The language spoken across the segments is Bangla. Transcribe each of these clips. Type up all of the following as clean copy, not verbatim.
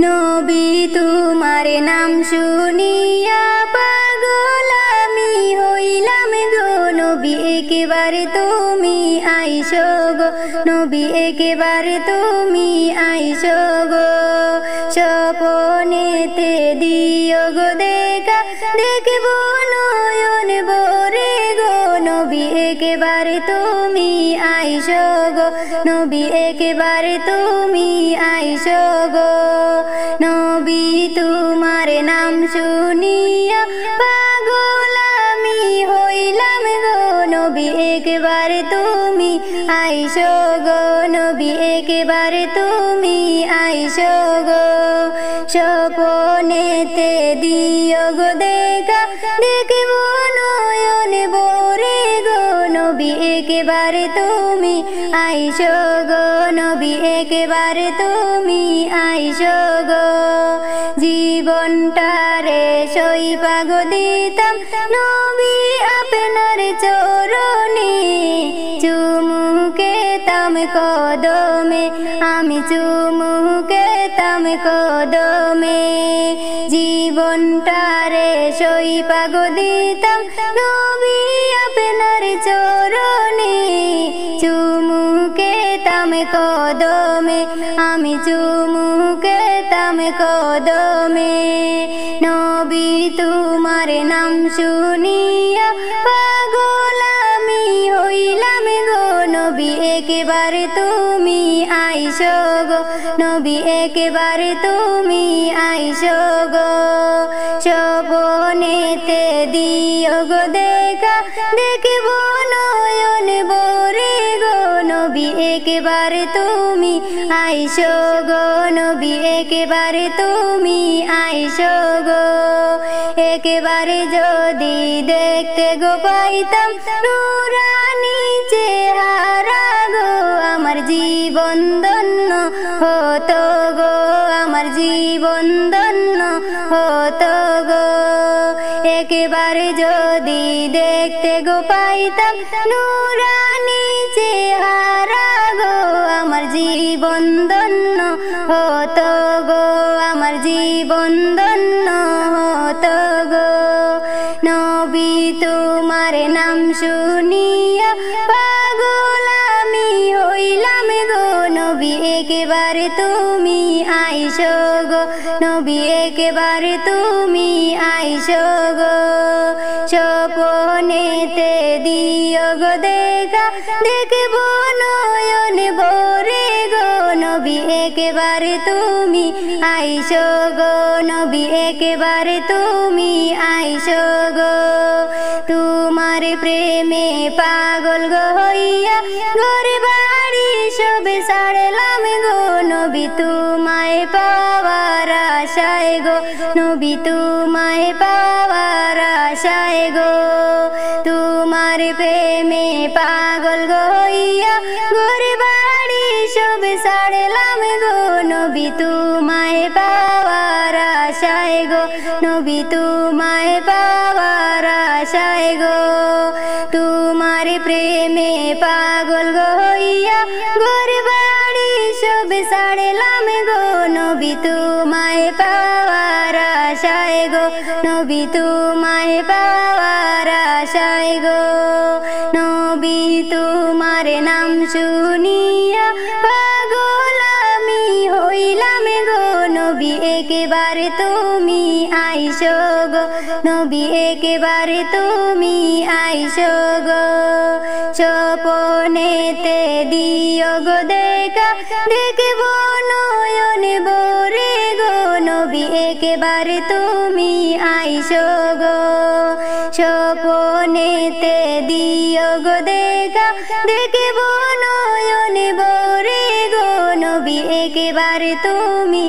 নবী তোমার নাম শুনিয়া পাগল আমি হইলাম গো। নবী একেবারে তুমি আইসো গো, নবী একেবারে তুমি আইসো গো। স্বপনেতে দিও গো দেখা, দেখব নয়ন ভরে গো। নবী একেবারে তুমি আইসো গো, নবী একেবারে তুমি আইসো গো। নবী তোমার নাম শুনিয়া পাগল আমি হইলাম গো। নবী একেবারে তুমি আইসো গো, নবী একেবারে তুমি আইসো গো। স্বপনেতে দিও গো দেখা, দেখব নয়ন ভরে গো। নবী একেবারে তুমি আইসো গো, নবী একেবারে তুমি আইসো গো। জীবনটারে সইবা গো দিতাম নবী আপনার চরণে, চুমুকেতাম কদমে আমি চুমুকেতাম কদমে। জীবনটারে সইবা গো দিতাম নবী আপনার চরণে, চুমুকেতাম কদমে আমি চুমুকেতাম কদমে। নবী তোমার নাম শুনিয়া পাগল আমি হইলাম গো। নবী একেবারে তুমি আইসো গো, নবী একেবারে তুমি আইসো গো। স্বপনেতে দিও গো দেখা, দেখব নয়ন ভরে গো। নবী একেবারে তুমি আইসো গো, নবী একেবারে তুমি আইসো গো। একেবারে যদি দেখতে গো পাইতাম নুরানি চেহারা গো, আমার জীবন ধন্য হতো গো, আমার জীবন ধন্য হতো গো। একেবারে যদি দেখতে গো পাইতাম নুরানি চেহারা গো, আমার জীবন ধন্য হতো গো, আমার জীবন ধন্য হতো গো। নবী তোমার নাম শুনিয়া পাগল আমি হইলাম গো। নবী একেবারে তুমি আইসো গো, নবী একেবারে তুমি আইসো গো। স্বপনেতে দিও গো দেখা, দেখব নয়ন ভরে গো। নবী একেবারে তুমি আইসো গো, নবী একেবারে তুমি আইসো গো। তোমার প্রেমে পাগল গো হইয়া ঘর বাড়ি সবে ছাড়লাম গো। নবী তোমায় পাওয়ার আশায় গো, নবী তোমায় পাওয়ার আশায় গো। তোমার প্রেমে পাগল গো হইয়া ঘর বাড়ি সবে ছাড়লাম গো। নবী তোমায় পাওয়ার আশায় গো, নবী তোমায় পাওয়ার আশায় গো। তোমার প্রেমে পাগল গো হইয়া ঘর বাড়ি সবে ছাড়লাম গো। নবী তোমায় পাওয়ার আশায় গো, নবী তোমায় পাওয়ার আশায় গো। নবী তোমার নাম শুনিয়া পাগল আমি হইলাম গো। নবী একেবারে তুমি আইসো গো, নবী একেবারে তুমি আইসো গো। স্বপনেতে দিও গো দেখা, দেখব নয়ন ভরে গো। নবী একেবারে তুমি আইসো গো। স্বপনেতে দিও গো দেখা, দেখব নয়ন ভরে গো। নবী একেবারে তুমি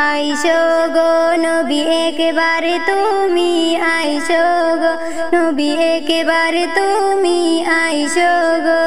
আইসো গো, নবী একেবারে তুমি আইসো গো, নবী একেবারে তুমি আইসো গো।